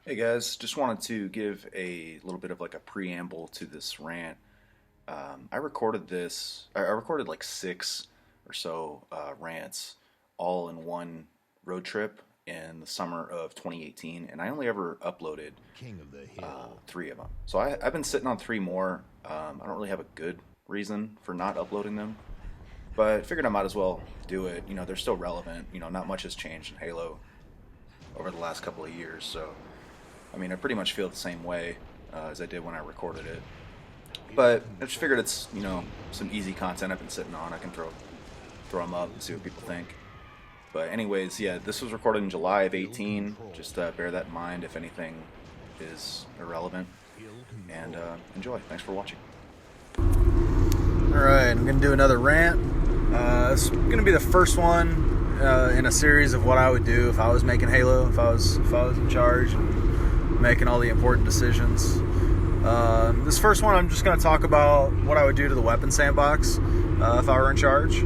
Hey guys, just wanted to give a little bit of like a preamble to this rant. I recorded this, I recorded like six or so rants all in one road trip in the summer of 2018, and I only ever uploaded King of the Hill. three of them. So I've been sitting on three more. I don't really have a good reason for not uploading them, but figured I might as well do it. You know, they're still relevant. You know, not much has changed in Halo over the last couple of years, so I mean, I pretty much feel the same way as I did when I recorded it. But I just figured it's, you know, some easy content I've been sitting on. I can throw them up and see what people think. But anyways, yeah, this was recorded in July of 18. Just bear that in mind if anything is irrelevant. And enjoy. Thanks for watching. Alright, I'm going to do another rant. This is going to be the first one in a series of what I would do if I was making Halo, if I was in charge and making all the important decisions. This first one, I'm just going to talk about what I would do to the weapon sandbox if I were in charge.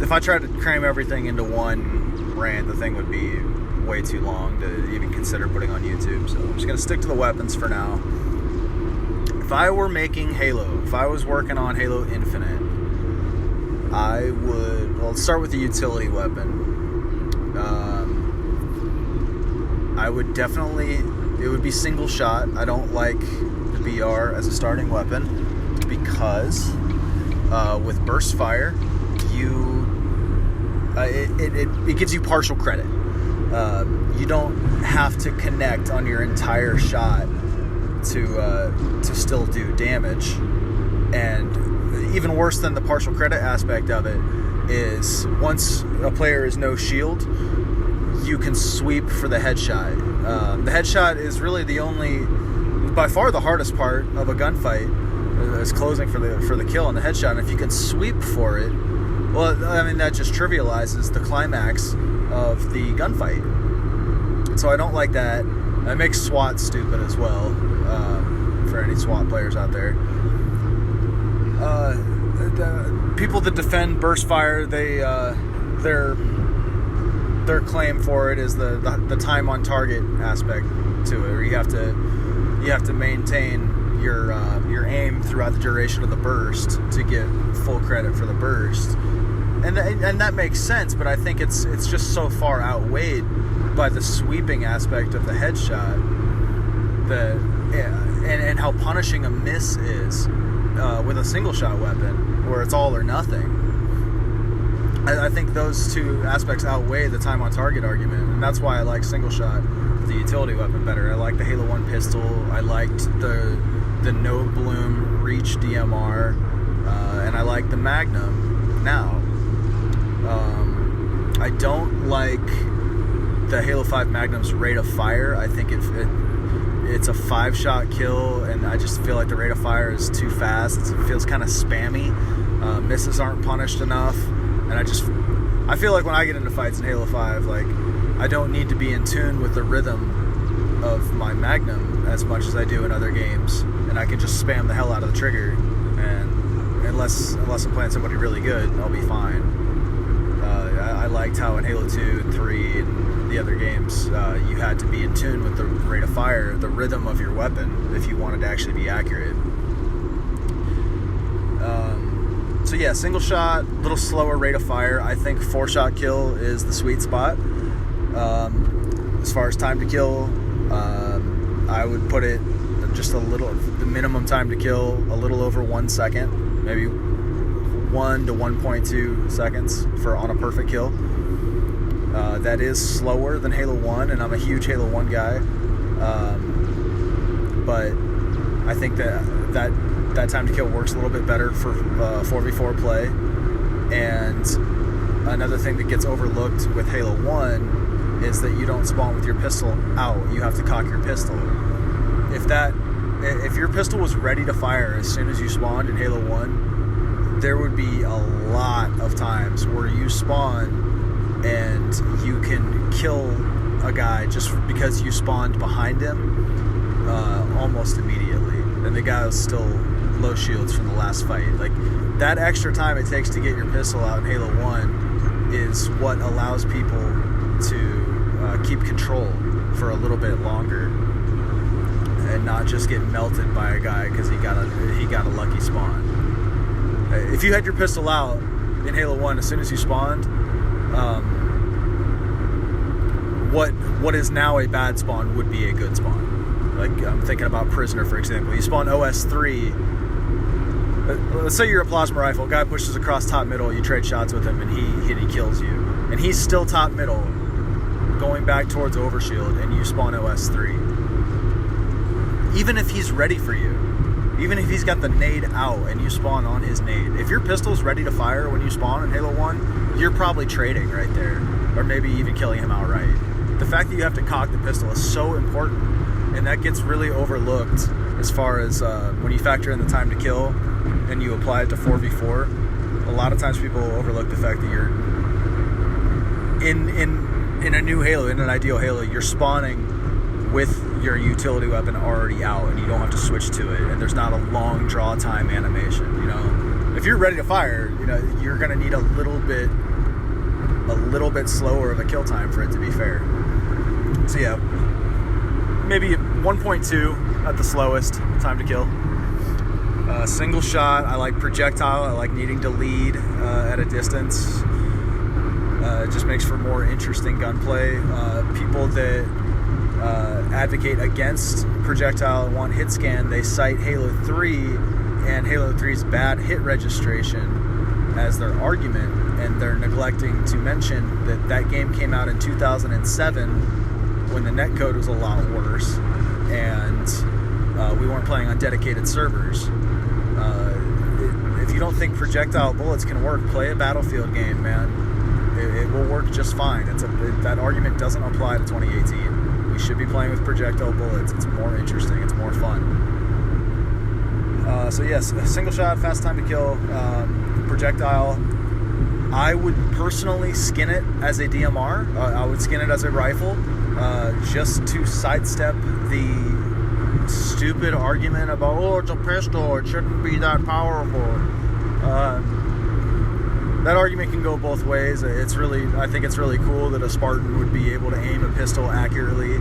If I tried to cram everything into one rant, the thing would be way too long to even consider putting on YouTube. So I'm just going to stick to the weapons for now. If I were making Halo, if I was working on Halo Infinite, I would, well, let's start with the utility weapon. I would definitely, it would be single shot. I don't like the BR as a starting weapon because with burst fire, it gives you partial credit. You don't have to connect on your entire shot to still do damage. And even worse than the partial credit aspect of it is once a player is no shield, you can sweep for the headshot. The headshot is really the only, by far the hardest part of a gunfight, is closing for the kill and the headshot. And if you can sweep for it, well, I mean, that just trivializes the climax of the gunfight. So I don't like that. It makes SWAT stupid as well, for any SWAT players out there. The people that defend burst fire, their claim for it is the time on target aspect to it, or you have to maintain your aim throughout the duration of the burst to get full credit for the burst, and that makes sense. But I think it's just so far outweighed by the sweeping aspect of the headshot and how punishing a miss is with a single shot weapon where it's all or nothing. I think those two aspects outweigh the time on target argument, and that's why I like single shot, the utility weapon, better. I like the Halo 1 pistol. I liked the no bloom reach DMR, and I like the Magnum now. I don't like the Halo 5 Magnum's rate of fire. I think it's a 5-shot kill, and I just feel like the rate of fire is too fast. It feels kind of spammy. Misses aren't punished enough. And I feel like when I get into fights in Halo 5, like, I don't need to be in tune with the rhythm of my Magnum as much as I do in other games. And I can just spam the hell out of the trigger. And unless I'm playing somebody really good, I'll be fine. I liked how in Halo 2 and 3 and the other games, you had to be in tune with the rate of fire, the rhythm of your weapon, if you wanted to actually be accurate. So yeah, single shot, little slower rate of fire. I think 4-shot kill is the sweet spot. As far as time to kill, I would put it just the minimum time to kill, a little over 1 second, maybe 1 to 1.2 seconds on a perfect kill. That is slower than Halo 1, and I'm a huge Halo 1 guy. But I think that time to kill works a little bit better for 4v4 play. And another thing that gets overlooked with Halo 1 is that you don't spawn with your pistol out. You have to cock your pistol. If your pistol was ready to fire as soon as you spawned in Halo 1, there would be a lot of times where you spawn and you can kill a guy just because you spawned behind him almost immediately, and the guy was still low shields from the last fight. Like, that extra time it takes to get your pistol out in Halo 1 is what allows people to keep control for a little bit longer and not just get melted by a guy because he got a lucky spawn. If you had your pistol out in Halo 1 as soon as you spawned, what is now a bad spawn would be a good spawn. Like, I'm thinking about Prisoner, for example. You spawn OS3. Let's say you're a plasma rifle. Guy pushes across top middle. You trade shots with him, and he kills you. And he's still top middle, going back towards overshield, and you spawn OS3. Even if he's ready for you, even if he's got the nade out and you spawn on his nade, if your pistol's ready to fire when you spawn in Halo 1, you're probably trading right there, or maybe even killing him outright. The fact that you have to cock the pistol is so important, and that gets really overlooked as far as when you factor in the time to kill and you apply it to 4v4. A lot of times people overlook the fact that you're in a new Halo, in an ideal Halo, you're spawning with your utility weapon already out, and you don't have to switch to it, and there's not a long draw time animation. You know, if you're ready to fire, you know, you're gonna need a little bit slower of a kill time for it to be fair. So yeah, maybe 1.2 at the slowest time to kill. Single shot, I like projectile. I like needing to lead at a distance. It just makes for more interesting gunplay. People that advocate against projectile and want hit scan, they cite Halo 3 and Halo 3's bad hit registration as their argument, and they're neglecting to mention that that game came out in 2007 when the netcode was a lot worse, and we weren't playing on dedicated servers. If you don't think projectile bullets can work, play a Battlefield game, man. It will work just fine. That argument doesn't apply to 2018. We should be playing with projectile bullets. It's more interesting. It's more fun. So yes, single shot, fast time to kill, projectile. I would personally skin it as a DMR. I would skin it as a rifle, just to sidestep the stupid argument about, oh, it's a pistol, it shouldn't be that powerful. That argument can go both ways. I think it's really cool that a Spartan would be able to aim a pistol accurately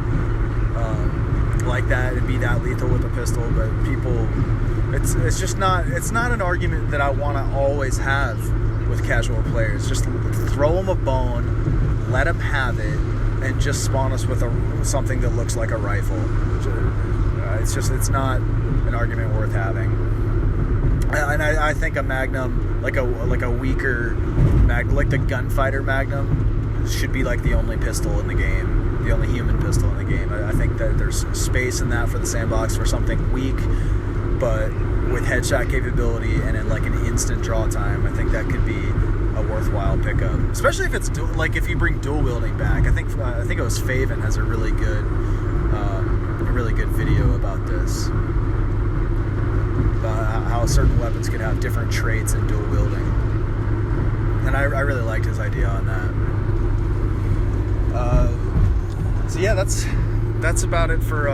like that and be that lethal with a pistol. But people, it's just not. It's not an argument that I want to always have with casual players. Just throw them a bone, let them have it, and just spawn us with something that looks like a rifle. It's not an argument worth having. And I think a Magnum, like a weaker like the gunfighter Magnum, should be like the only pistol in the game, the only human pistol in the game. I think that there's space in that for the Sandbox for something weak, but with headshot capability and in like an instant draw time. I think that could be a worthwhile pickup, especially if it's if you bring dual wielding back. I think it was Faven has a really good video about this. How certain weapons could have different traits in dual wielding, and I really liked his idea on that. So yeah, that's about it for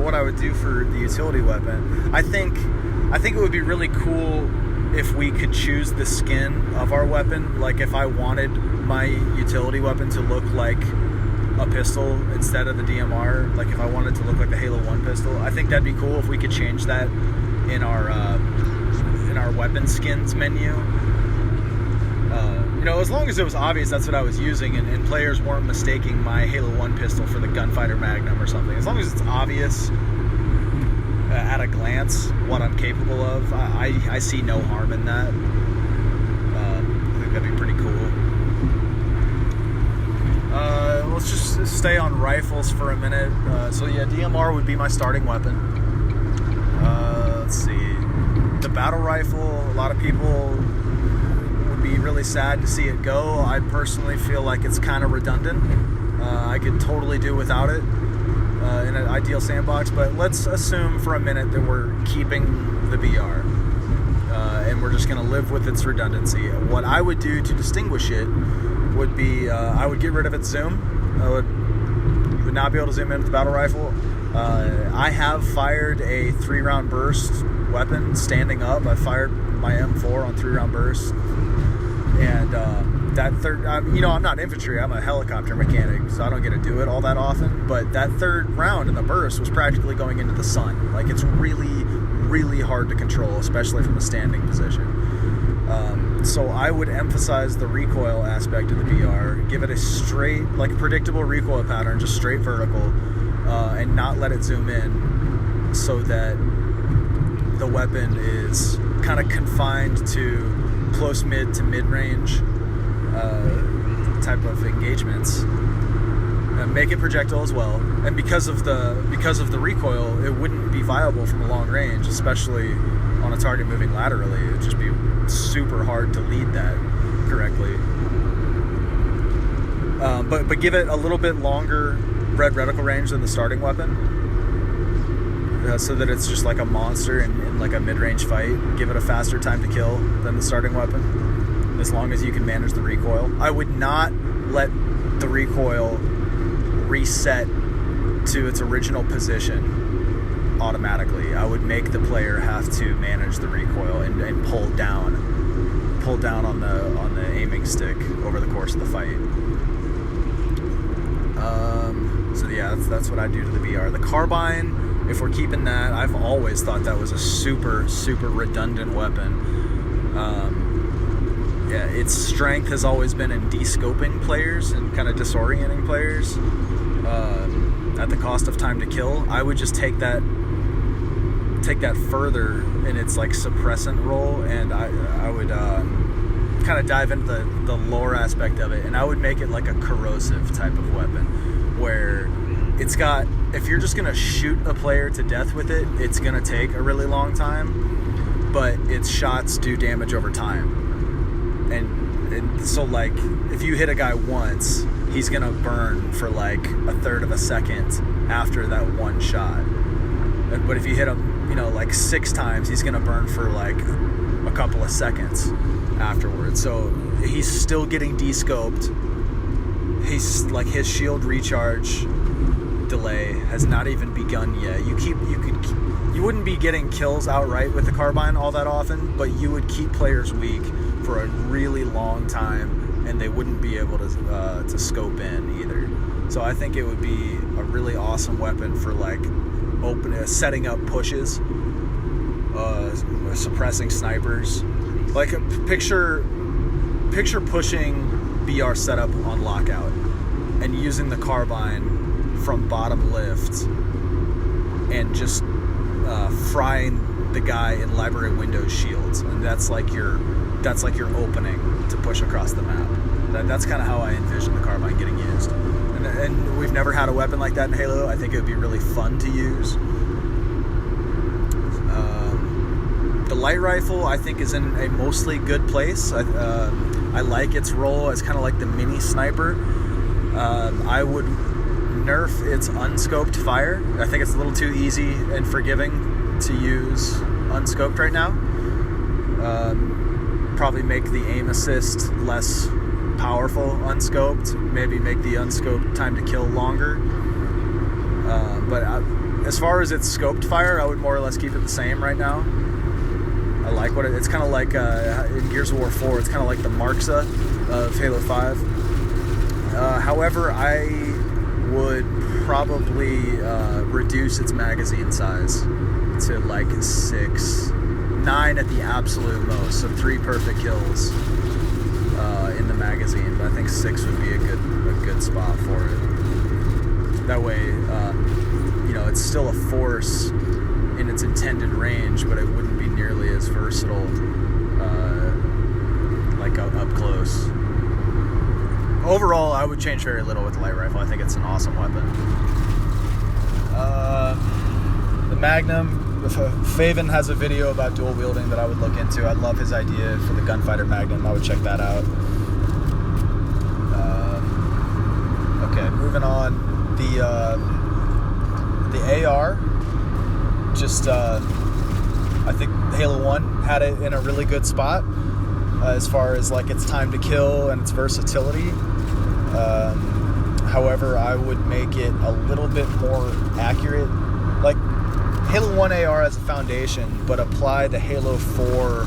what I would do for the utility weapon. I think it would be really cool if we could choose the skin of our weapon. Like if I wanted my utility weapon to look like a pistol instead of the DMR, like if I wanted to look like the Halo 1 pistol, I think that'd be cool if we could change that in our weapon skins menu. As long as it was obvious that's what I was using, and players weren't mistaking my Halo 1 pistol for the Gunfighter Magnum or something. As long as it's obvious at a glance what I'm capable of, I see no harm in that. I think that'd be pretty cool. Let's just stay on rifles for a minute. So yeah, DMR would be my starting weapon. Let's see. The battle rifle, a lot of people would be really sad to see it go. I personally feel like it's kind of redundant. I could totally do without it in an ideal Sandbox, but let's assume for a minute that we're keeping the BR. And we're just going to live with its redundancy. What I would do to distinguish it would be, I would get rid of its zoom. You would not be able to zoom in with the battle rifle. I have fired a 3-round burst weapon standing up. I fired my M4 on 3-round burst, and that third, I'm not infantry, I'm a helicopter mechanic, so I don't get to do it all that often, but that third round in the burst was practically going into the sun. Like, it's really, really hard to control, especially from a standing position. So I would emphasize the recoil aspect of the BR, give it a straight, like, predictable recoil pattern, just straight vertical, and not let it zoom in, so that the weapon is kind of confined to close mid to mid-range type of engagements. Make it projectile as well, and because of the recoil, it wouldn't be viable from a long range, especially on a target moving laterally. It would just be super hard to lead that correctly. But give it a little bit longer red reticle range than the starting weapon, so that it's just like a monster in like a mid-range fight. Give it a faster time to kill than the starting weapon, as long as you can manage the recoil. I would not let the recoil reset to its original position automatically. I would make the player have to manage the recoil and pull down on the aiming stick over the course of the fight. So yeah, that's what I do to the BR. The Carbine, if we're keeping that, I've always thought that was a super, super redundant weapon. Yeah, its strength has always been in de-scoping players and kind of disorienting players at the cost of time to kill. I would just take that further in its like suppressant role, and I would kind of dive into the lore aspect of it, and I would make it like a corrosive type of weapon, where it's got, if you're just gonna shoot a player to death with it, it's gonna take a really long time, but its shots do damage over time. And so, like, if you hit a guy once, he's gonna burn for like a third of a second after that one shot. But if you hit him, like 6 times, he's gonna burn for like a couple of seconds afterwards. So he's still getting de-scoped. He's like, his shield recharge delay has not even begun yet. You wouldn't be getting kills outright with the Carbine all that often, but you would keep players weak for a really long time, and they wouldn't be able to scope in either. So I think it would be a really awesome weapon for like setting up pushes, suppressing snipers. Like, picture pushing BR setup on lockout and using the Carbine from bottom lift and just frying the guy in library windows shields, and that's like your opening to push across the map. That's kind of how I envision the Carbine getting used, and we've never had a weapon like that in Halo. I think it would be really fun to use. The light rifle, I think, is in a mostly good place. I like its role as kind of like the mini sniper. I would nerf its unscoped fire. I think it's a little too easy and forgiving to use unscoped right now. Probably make the aim assist less powerful unscoped. Maybe make the unscoped time to kill longer. But as far as its scoped fire, I would more or less keep it the same right now. I like what it's kind of like in Gears of War 4. It's kind of like the Marksa of Halo 5. However, I would probably reduce its magazine size to like 6, 9 at the absolute most. So 3 perfect kills in the magazine. But I think 6 would be a good spot for it. That way, it's still a force in its intended range, but it wouldn't be nearly as versatile like up close. Overall, I would change very little with the light rifle. I think it's an awesome weapon. The Magnum, Faven has a video about dual wielding that I would look into. I love his idea for the Gunfighter Magnum. I would check that out. Okay, moving on. The AR, just I think Halo 1 had it in a really good spot as far as like its time to kill and its versatility. However, I would make it a little bit more accurate. Like, Halo 1 AR as a foundation, but apply the Halo 4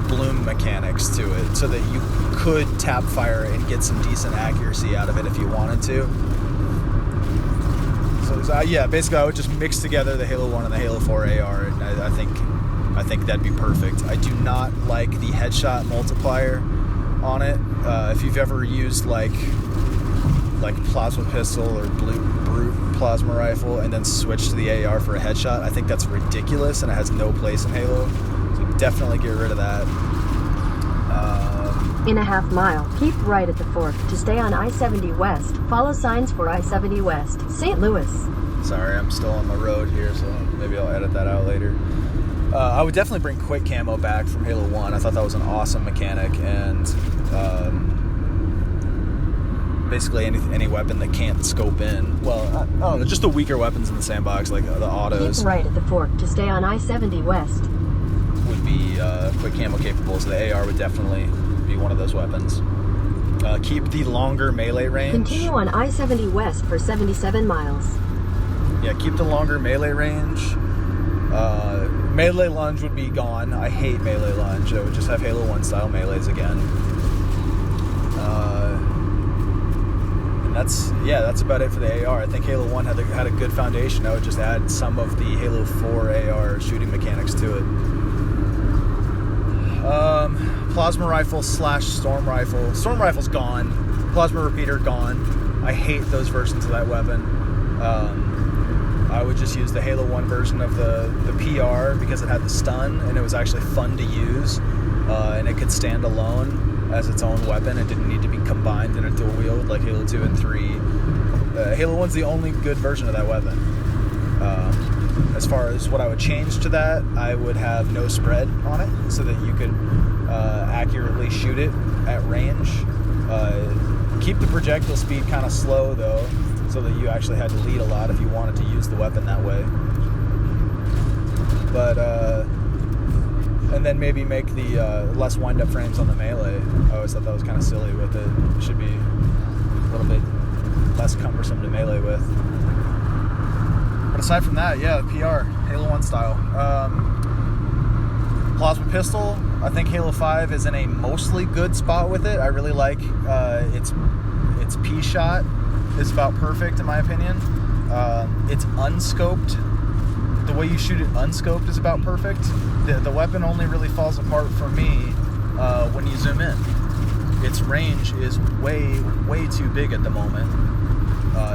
bloom mechanics to it, so that you could tap fire and get some decent accuracy out of it if you wanted to. So yeah, basically I would just mix together the Halo 1 and the Halo 4 AR, and I think that'd be perfect. I do not like the headshot multiplier on it. If you've ever used like plasma pistol or brute plasma rifle and then switch to the AR for a headshot, I think that's ridiculous and it has no place in Halo. So definitely get rid of that. In a half mile, keep right at the fork to stay on I-70 West. Follow signs for I-70 West, St. Louis. Sorry, I'm still on the road here, so maybe I'll edit that out later. I would definitely bring quick camo back from Halo 1. I thought that was an awesome mechanic, and basically any weapon that can't scope in. Well, I don't know, just the weaker weapons in the sandbox, like the autos. Keep right at the fork to stay on I-70 West. Would be quick camo capable, so the AR would definitely be one of those weapons. Keep the longer melee range. Continue on I-70 West for 77 miles. Yeah, keep the longer melee range. Melee lunge would be gone. I hate melee lunge. I would just have Halo 1 style melees again. And that's about it for the AR. I think Halo 1 had a good foundation. I would just add some of the Halo 4 AR shooting mechanics to it. Plasma rifle / storm rifle. Storm rifle's gone. Plasma repeater gone. I hate those versions of that weapon. I would just use the Halo 1 version of the PR because it had the stun and it was actually fun to use, and it could stand alone as its own weapon. It didn't need to be combined in a dual wield like Halo 2 and 3. Halo 1's the only good version of that weapon. As far as what I would change to that, I would have no spread on it so that you could accurately shoot it at range. Keep the projectile speed kind of slow though, so that you actually had to lead a lot if you wanted to use the weapon that way. But and then maybe make the less wind-up frames on the melee. I always thought that was kind of silly with it. It should be a little bit less cumbersome to melee with. But aside from that, yeah, the PR, Halo 1 style. Plasma pistol, I think Halo 5 is in a mostly good spot with it. I really like its P-shot is about perfect in my opinion. It's unscoped. The way you shoot it unscoped is about perfect. The weapon only really falls apart for me when you zoom in. Its range is way too big at the moment.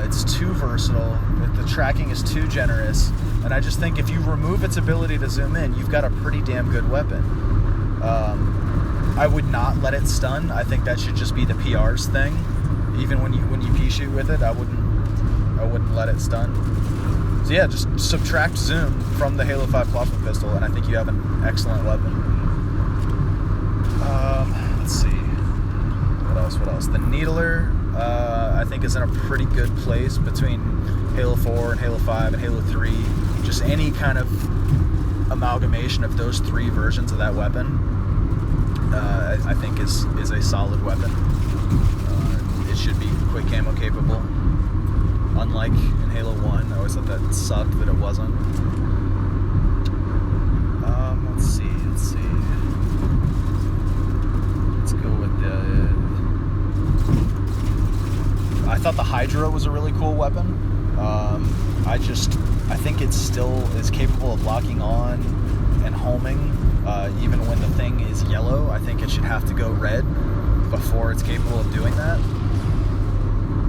It's too versatile. The tracking is too generous, and I just think if you remove its ability to zoom in, you've got a pretty damn good weapon. I would not let it stun. I think that should just be the PR's thing. Even when you P-shoot with it, I wouldn't let it stun. So yeah, just subtract zoom from the Halo 5 plasma pistol, and I think you have an excellent weapon. Let's see. What else? The Needler, I think is in a pretty good place between Halo 4 and Halo 5 and Halo 3. Just any kind of amalgamation of those three versions of that weapon, I think is a solid weapon. It should be quick camo capable. Unlike in Halo 1, I always thought that sucked that it wasn't. Let's see. Let's go with the... I thought the Hydra was a really cool weapon. I think it still is capable of locking on and homing, even when the thing is yellow. I think it should have to go red before it's capable of doing that.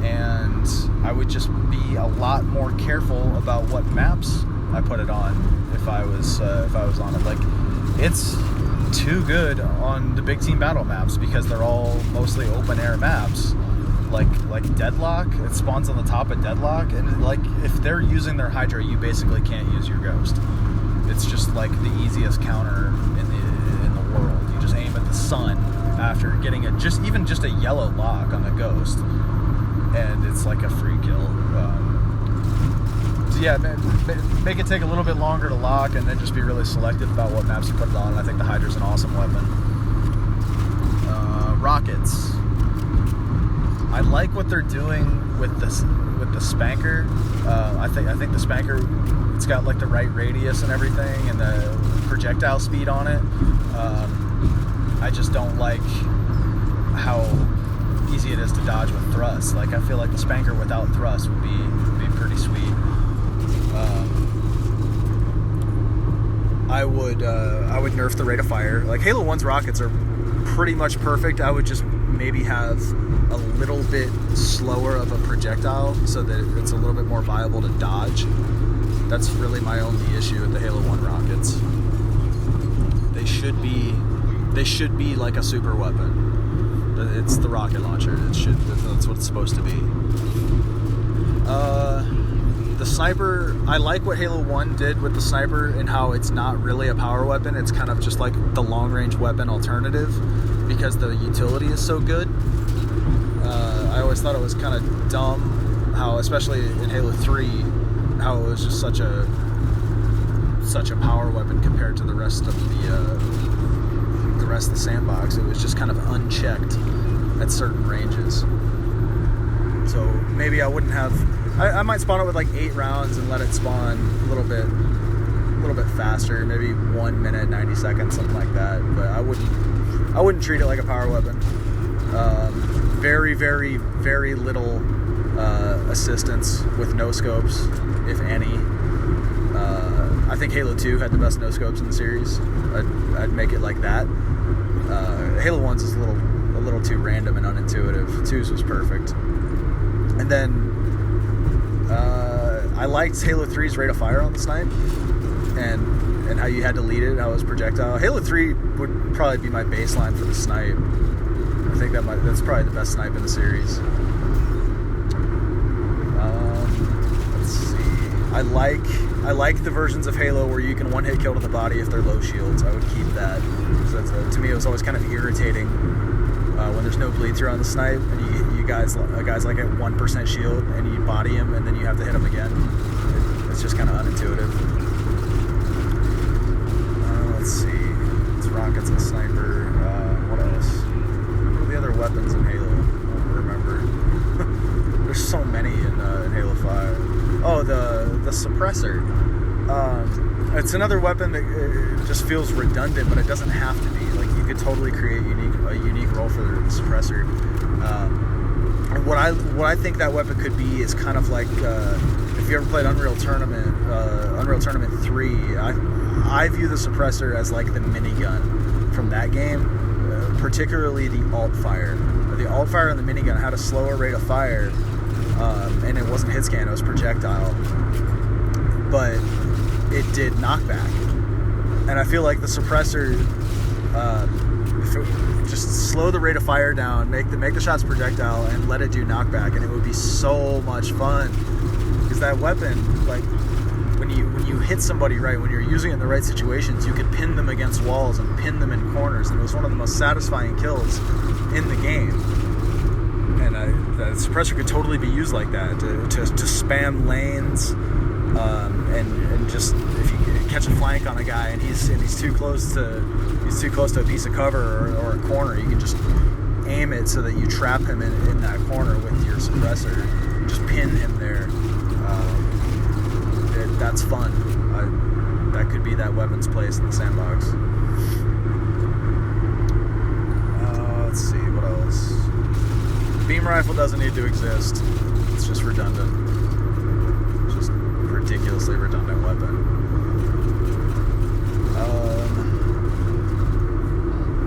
And I would just be a lot more careful about what maps I put it on if I was on it. Like, it's too good on the big team battle maps because they're all mostly open air maps. Like Deadlock, it spawns on the top of Deadlock, and like if they're using their Hydra, you basically can't use your Ghost. It's just like the easiest counter in the world. You just aim at the sun after getting just a yellow lock on the Ghost, and it's like a free kill. So yeah, make it take a little bit longer to lock, and then just be really selective about what maps you put it on. I think the Hydra's an awesome weapon. Rockets. I like what they're doing with the Spanker. I think the Spanker, it's got like the right radius and everything, and the projectile speed on it. I just don't like how easy it is to dodge with thrust. Like, I feel like the Spanker without thrust would be pretty sweet. I would nerf the rate of fire. Like, Halo 1's rockets are pretty much perfect. I would just maybe have a little bit slower of a projectile so that it's a little bit more viable to dodge. That's really my only issue with the Halo 1 rockets. They should be like a super weapon. It's the rocket launcher. That's what it's supposed to be. The sniper, I like what Halo 1 did with the sniper and how it's not really a power weapon. It's kind of just like the long-range weapon alternative because the utility is so good. I always thought it was kind of dumb how, especially in Halo 3, how it was just such a power weapon compared to the rest of the Sandbox. It was just kind of unchecked at certain ranges. So maybe I wouldn't have. I might spawn it with like 8 rounds and let it spawn a little bit faster, maybe 1 minute, 90 seconds, something like that. But I wouldn't treat it like a power weapon. Very, very, very little assistance with no scopes, if any. I think Halo 2 had the best no scopes in the series. I'd make it like that. Halo 1's is a little too random and unintuitive. 2's was perfect. And then I liked Halo 3's rate of fire on the snipe and how you had to lead it, how it was projectile. Halo 3 would probably be my baseline for the snipe. I think that's probably the best snipe in the series. Let's see. I like the versions of Halo where you can one-hit kill to the body if they're low shields. I would keep that. So to me, it was always kind of irritating when there's no bleed through on the snipe and you guys like at 1% shield and you body him and then you have to hit him again. It's just kind of unintuitive. Let's see. It's rockets and sniper. What else? What are the other weapons in Halo? I don't remember. There's so many in Halo 5. Oh, the suppressor. It's another weapon that just feels redundant, but it doesn't have to be. Like, you could totally create a unique role for the suppressor. And what I think that weapon could be is kind of like if you ever played Unreal Tournament 3. I view the suppressor as like the minigun from that game, particularly the alt fire. The alt fire and the minigun had a slower rate of fire, and it wasn't hit scan; it was projectile. But it did knockback, and I feel like the suppressor, if it, just slow the rate of fire down, make the shots projectile, and let it do knockback, and it would be so much fun. Because that weapon, like when you hit somebody right, when you're using it in the right situations, you could pin them against walls and pin them in corners, and it was one of the most satisfying kills in the game. And the suppressor could totally be used like that to spam lanes. And just if you catch a flank on a guy and he's too close to a piece of cover or a corner, you can just aim it so that you trap him in that corner with your suppressor and just pin him there. That's fun. That could be that weapon's place in the Sandbox. Let's see, what else? Beam rifle doesn't need to exist. It's just redundant. Ridiculously redundant weapon.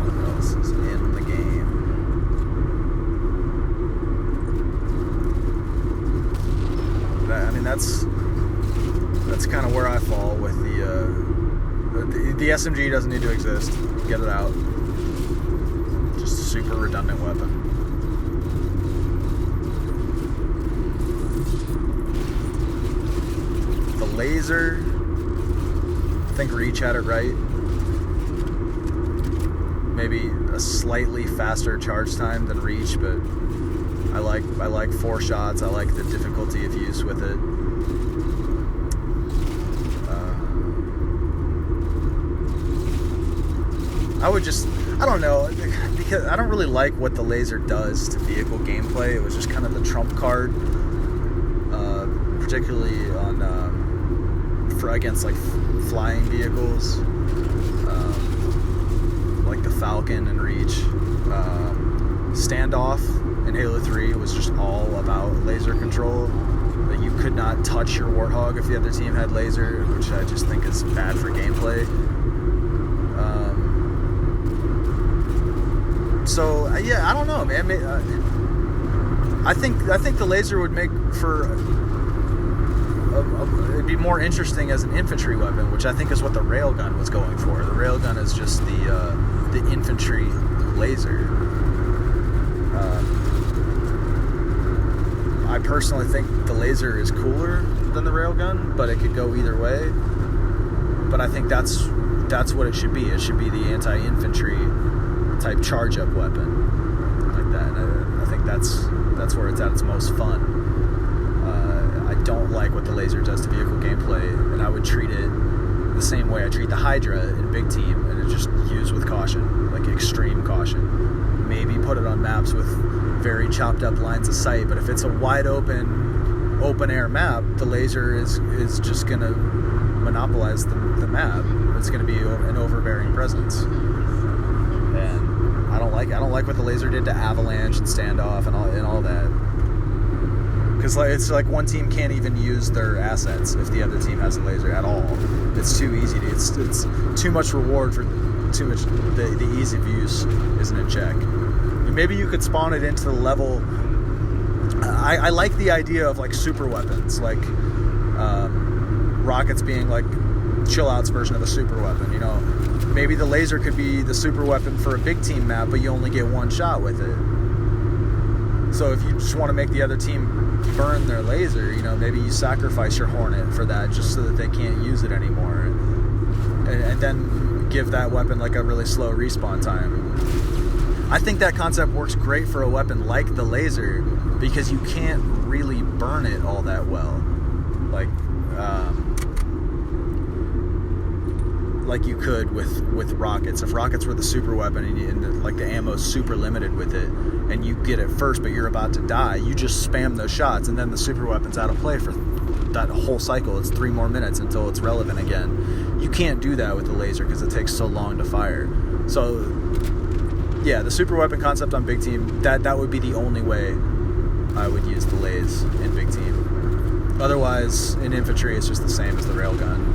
What else is in the game? That's kind of where I fall with the SMG doesn't need to exist. Get it out. Just a super redundant weapon. Laser, I think Reach had it right. Maybe a slightly faster charge time than Reach, but I like 4 shots. I like the difficulty of use with it. I don't know, because I don't really like what the laser does to vehicle gameplay. It was just kind of the trump card, particularly on against like flying vehicles, like the Falcon and Reach. Standoff in Halo 3 was just all about laser control. That you could not touch your Warthog if the other team had laser, which I just think is bad for gameplay. So yeah, I don't know, man. I think the laser would make for it'd be more interesting as an infantry weapon, which I think is what the railgun was going for. The railgun is just the infantry laser. I personally think the laser is cooler than the railgun, but it could go either way. But I think that's what it should be. It should be the anti-infantry type charge-up weapon like that. I think that's where it's at its most fun. I don't like what the laser does to vehicle gameplay, and I would treat it the same way I treat the Hydra in Big Team, and it just use with caution, like extreme caution. Maybe put it on maps with very chopped up lines of sight, but if it's a wide open air map, the laser is just gonna monopolize the map. It's gonna be an overbearing presence. And I don't like what the laser did to Avalanche and Standoff and all that. Because it's like one team can't even use their assets if the other team has a laser at all. It's too easy. It's too much reward for too much. The ease of use isn't in check. Maybe you could spawn it into the level. I like the idea of like super weapons, like rockets being like chill out's version of a super weapon. You know, maybe the laser could be the super weapon for a big team map, but you only get one shot with it. So if you just want to make the other team burn their laser, you know, maybe you sacrifice your Hornet for that just so that they can't use it anymore, and then give that weapon like a really slow respawn time. I think that concept works great for a weapon like the laser because you can't really burn it all that well, like you could with rockets. If rockets were the super weapon and the ammo's super limited with it, and you get it first but you're about to die, you just spam those shots and then the super weapon's out of play for that whole cycle. It's 3 more minutes until it's relevant again. You can't do that with the laser because it takes so long to fire. So yeah, the super weapon concept on Big Team, that would be the only way I would use the lays in Big Team. Otherwise, in infantry, it's just the same as the railgun.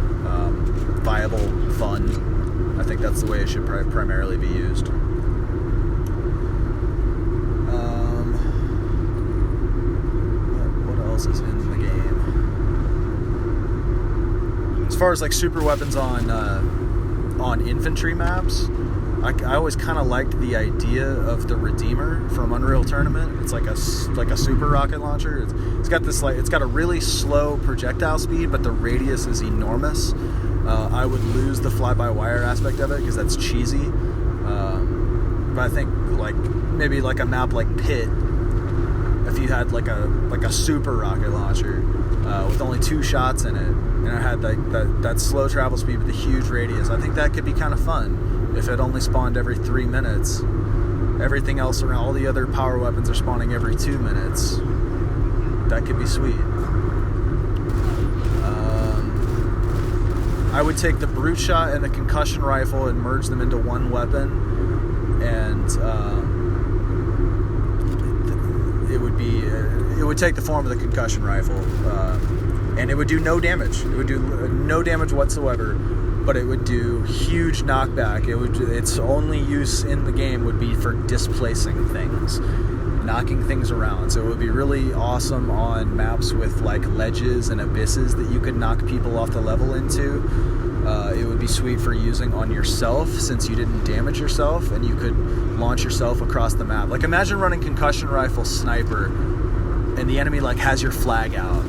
Viable, fun. I think that's the way it should primarily be used. What else is in the game? As far as like super weapons on infantry maps, I always kind of liked the idea of the Redeemer from Unreal Tournament. It's like a super rocket launcher. It's got this it's got a really slow projectile speed, but the radius is enormous. I would lose the fly-by-wire aspect of it because that's cheesy. But I think like maybe like a map like Pit, if you had like a super rocket launcher with only 2 shots in it, and it had like that slow travel speed with a huge radius, I think that could be kind of fun. If it only spawned every 3 minutes, everything else around, all the other power weapons are spawning every 2 minutes. That could be sweet. I would take the Brute Shot and the Concussion Rifle and merge them into one weapon, and it would take the form of the Concussion Rifle, and it would do no damage. It would do no damage whatsoever. But it would do huge knockback. Its only use in the game would be for displacing things, knocking things around. So it would be really awesome on maps with like ledges and abysses that you could knock people off the level into. It would be sweet for using on yourself since you didn't damage yourself, and you could launch yourself across the map. Like imagine running Concussion Rifle Sniper and the enemy like has your flag out,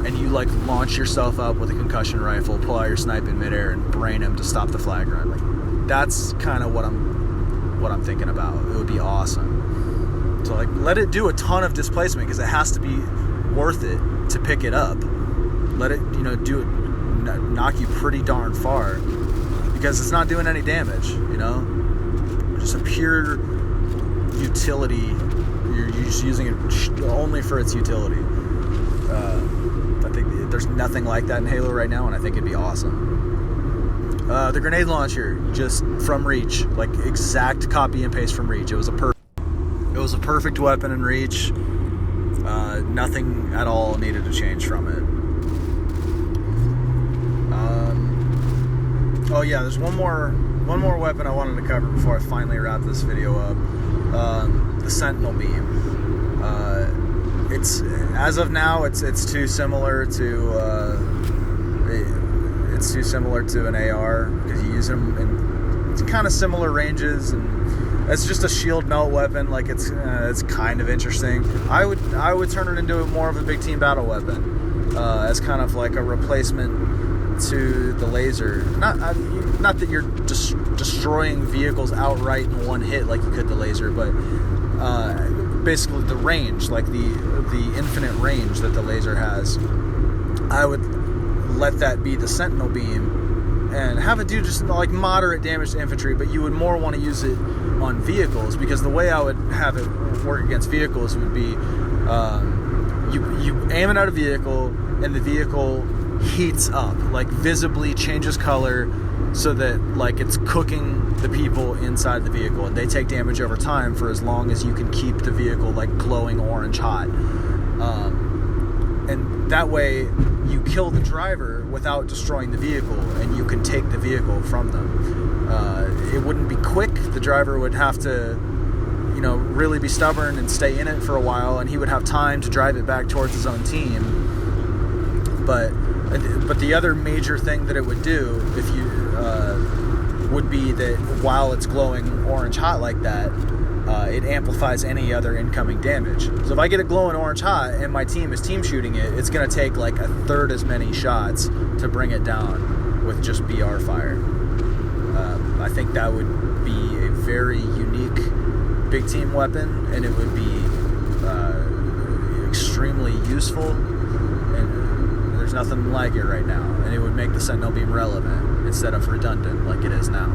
and you like launch yourself up with a concussion rifle, pull out your snipe in midair, and brain him to stop the flag run. Like that's kind of what I'm thinking about. It would be awesome. So like let it do a ton of displacement because it has to be worth it to pick it up. Let it do it, knock you pretty darn far because it's not doing any damage. Just a pure utility. You're just using it only for its utility. I think there's nothing like that in Halo right now, and I think it'd be awesome. The grenade launcher, just from Reach, like exact copy and paste from Reach. It was a perfect weapon in Reach. Nothing at all needed to change from it. Oh yeah, there's one more weapon I wanted to cover before I finally wrap this video up. The Sentinel Bee. It's as of now, it's too similar to an AR because you use them in it's kind of similar ranges, and it's just a shield melt weapon. Like it's kind of interesting. I would turn it into more of a big team battle weapon as kind of like a replacement to the laser. Not that you're just destroying vehicles outright in one hit like you could the laser, but basically the range, like the infinite range that the laser has. I would let that be the Sentinel Beam and have it do just like moderate damage to infantry, but you would more want to use it on vehicles, because the way I would have it work against vehicles would be you aim it at a vehicle and the vehicle heats up, like visibly changes color so that like it's cooking the people inside the vehicle, and they take damage over time for as long as you can keep the vehicle like glowing orange hot. And that way you kill the driver without destroying the vehicle, and you can take the vehicle from them. It wouldn't be quick. The driver would have to, really be stubborn and stay in it for a while, and he would have time to drive it back towards his own team. But the other major thing that it would do, if you would be that while it's glowing orange hot like that, it amplifies any other incoming damage. So if I get it glowing orange hot and my team is team shooting it, it's going to take like a third as many shots to bring it down with just BR fire. I think that would be a very unique big team weapon, and it would be extremely useful, and there's nothing like it right now, and it would make the Sentinel Beam relevant instead of redundant like it is now.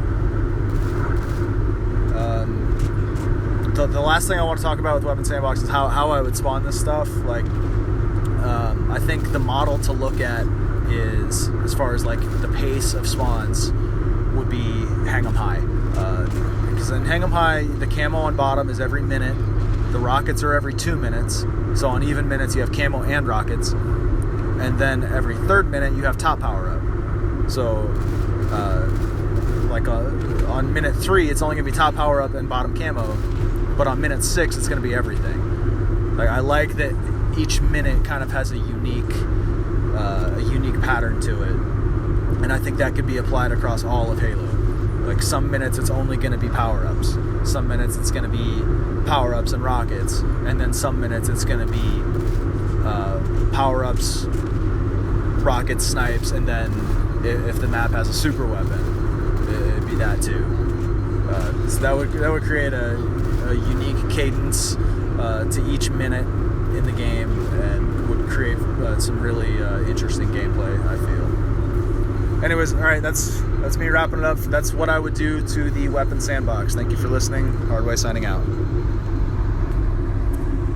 The last thing I want to talk about with Weapon Sandbox is how I would spawn this stuff. Like, I think the model to look at is, as far as like the pace of spawns, would be Hang 'em High. Because in Hang 'em High, the camo on bottom is every minute. The rockets are every 2 minutes. So on even minutes, you have camo and rockets. And then every third minute, you have top power up. So, on minute 3, it's only going to be top power up and bottom camo. But on minute 6, it's going to be everything. Like, I like that each minute kind of has a unique pattern to it. And I think that could be applied across all of Halo. Like, some minutes it's only going to be power-ups. Some minutes it's going to be power-ups and rockets. And then some minutes it's going to be power-ups, rockets, snipes, and then if the map has a super weapon, it'd be that too. So that would create a unique cadence to each minute in the game, and would create some really interesting gameplay, I feel. Anyways, all right, that's me wrapping it up. That's what I would do to the Weapon Sandbox. Thank you for listening. Hardway signing out.